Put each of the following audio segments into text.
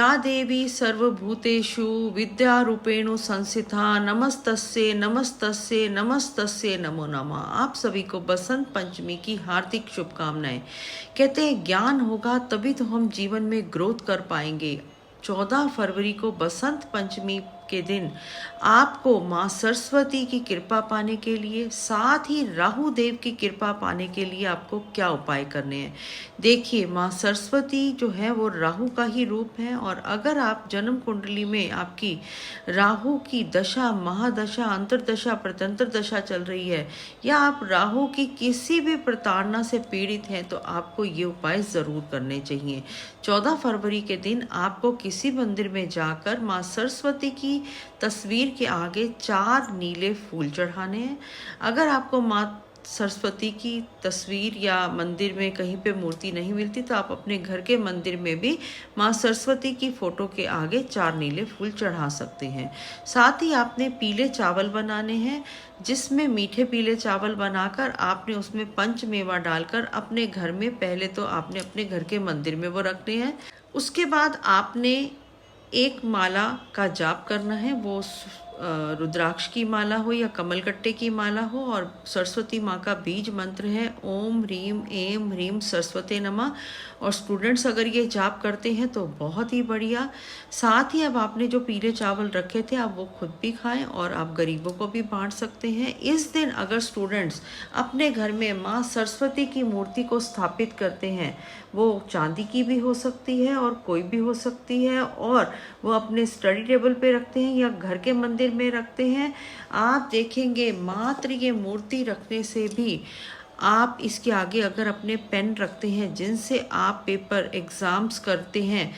या देवी सर्वभूतेषु विद्यारूपेण संस्थिता नमस्तस्ये नमस्तस्ये नमस्तस्ये नमो नमः। आप सभी को बसंत पंचमी की हार्दिक शुभकामनाएं। कहते हैं ज्ञान होगा तभी तो हम जीवन में ग्रोथ कर पाएंगे। 14 फरवरी को बसंत पंचमी के दिन आपको माँ सरस्वती की कृपा पाने के लिए, साथ ही राहु देव की कृपा पाने के लिए आपको क्या उपाय करने हैं। देखिए, माँ सरस्वती जो है वो राहु का ही रूप है, और अगर आप जन्म कुंडली में आपकी राहु की दशा, महादशा, अंतरदशा, प्रत्यंतर दशा चल रही है, या आप राहु की किसी भी प्रताड़ना से पीड़ित हैं, तो आपको ये उपाय ज़रूर करने चाहिए। 14 फरवरी के दिन आपको किसी मंदिर में जाकर माँ सरस्वती की तस्वीर के आगे 4 नीले फूल चढ़ाने हैं। अगर आपको माँ सरस्वती की तस्वीर या मंदिर में कहीं पे मूर्ति नहीं मिलती, तो आप अपने घर के मंदिर में भी माँ सरस्वती की फोटो के आगे 4 नीले फूल चढ़ा सकते हैं। साथ ही आपने पीले चावल बनाने हैं, जिसमें मीठे पीले चावल बनाकर आपने उसमें पंचमेवा डालकर अपने घर में, पहले तो आपने अपने घर के मंदिर में वो रखने हैं। उसके बाद आपने एक माला का जाप करना है। वो रुद्राक्ष की माला हो या कमलकट्टे की माला हो, और सरस्वती माँ का बीज मंत्र है ओम ह्रीम ऐं ह्रीम सरस्वते नमः। और स्टूडेंट्स अगर ये जाप करते हैं तो बहुत ही बढ़िया। साथ ही अब आपने जो पीले चावल रखे थे, आप वो खुद भी खाएं और आप गरीबों को भी बांट सकते हैं। इस दिन अगर स्टूडेंट्स अपने घर में माँ सरस्वती की मूर्ति को स्थापित करते हैं, वो चांदी की भी हो सकती है और कोई भी हो सकती है, और वो अपने स्टडी टेबल पे रखते हैं या घर के मंदिर में रखते हैं, आप देखेंगे मात्र ये मूर्ति रखने से भी, आप इसके आगे अगर अपने पेन रखते हैं जिनसे आप पेपर एग्ज़ाम्स करते हैं,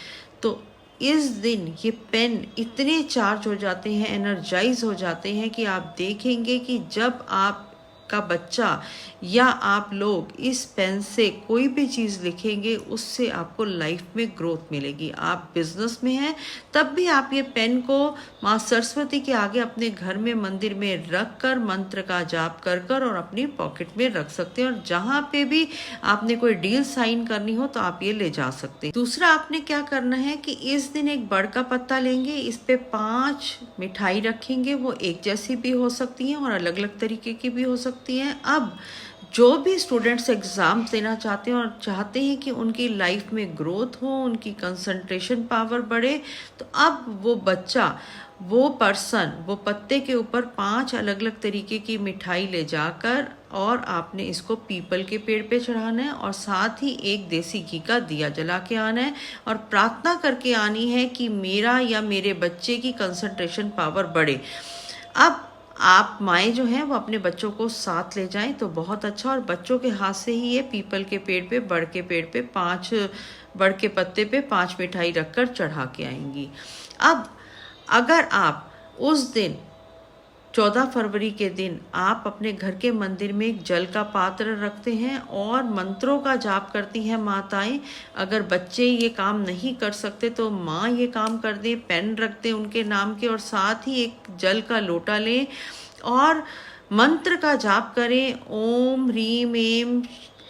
तो इस दिन ये पेन इतने चार्ज हो जाते हैं, एनर्जाइज हो जाते हैं, कि आप देखेंगे कि जब आप का बच्चा या आप लोग इस पेन से कोई भी चीज़ लिखेंगे, उससे आपको लाइफ में ग्रोथ मिलेगी। आप बिजनेस में हैं तब भी आप ये पेन को माँ सरस्वती के आगे अपने घर में मंदिर में रख कर मंत्र का जाप कर और अपनी पॉकेट में रख सकते हैं, और जहाँ पे भी आपने कोई डील साइन करनी हो तो आप ये ले जा सकते हैं। दूसरा आपने क्या करना है कि इस दिन एक बड़ का पत्ता लेंगे, इस पे 5 मिठाई रखेंगे। वो एक जैसी भी हो सकती हैं और अलग अलग तरीके की भी हो सकती हैं। अब जो भी स्टूडेंट्स एग्ज़ाम देना चाहते हैं और चाहते हैं कि उनकी लाइफ में ग्रोथ हो, उनकी कंसंट्रेशन पावर बढ़े, तो अब वो बच्चा, वो पर्सन, वो पत्ते के ऊपर 5 अलग अलग तरीके की मिठाई ले जाकर, और आपने इसको पीपल के पेड़ पे चढ़ाना है, और साथ ही एक देसी घी का दिया जला के आना है, और प्रार्थना करके आनी है कि मेरा या मेरे बच्चे की कंसंट्रेशन पावर बढ़े। अब आप माएँ जो हैं वो अपने बच्चों को साथ ले जाएं तो बहुत अच्छा, और बच्चों के हाथ से ही ये पीपल के पेड़ पे, बड़ के पेड़ पे 5, बड़ के पत्ते पे 5 मिठाई रखकर चढ़ा के आएंगी। अब अगर आप उस दिन 14 फरवरी के दिन आप अपने घर के मंदिर में एक जल का पात्र रखते हैं और मंत्रों का जाप करती हैं माताएं, अगर बच्चे ये काम नहीं कर सकते तो माँ ये काम कर दें, पेन रख दें उनके नाम के, और साथ ही एक जल का लोटा लें और मंत्र का जाप करें ओम ह्रीम ऐं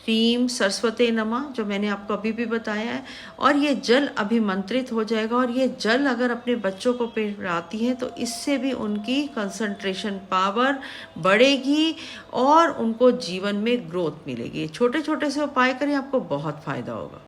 ह्रीम सरस्वते नमः, जो मैंने आपको अभी भी बताया है। और ये जल अभिमंत्रित हो जाएगा, और ये जल अगर अपने बच्चों को पिलाती हैं तो इससे भी उनकी कंसंट्रेशन पावर बढ़ेगी और उनको जीवन में ग्रोथ मिलेगी। छोटे छोटे से उपाय करें, आपको बहुत फायदा होगा।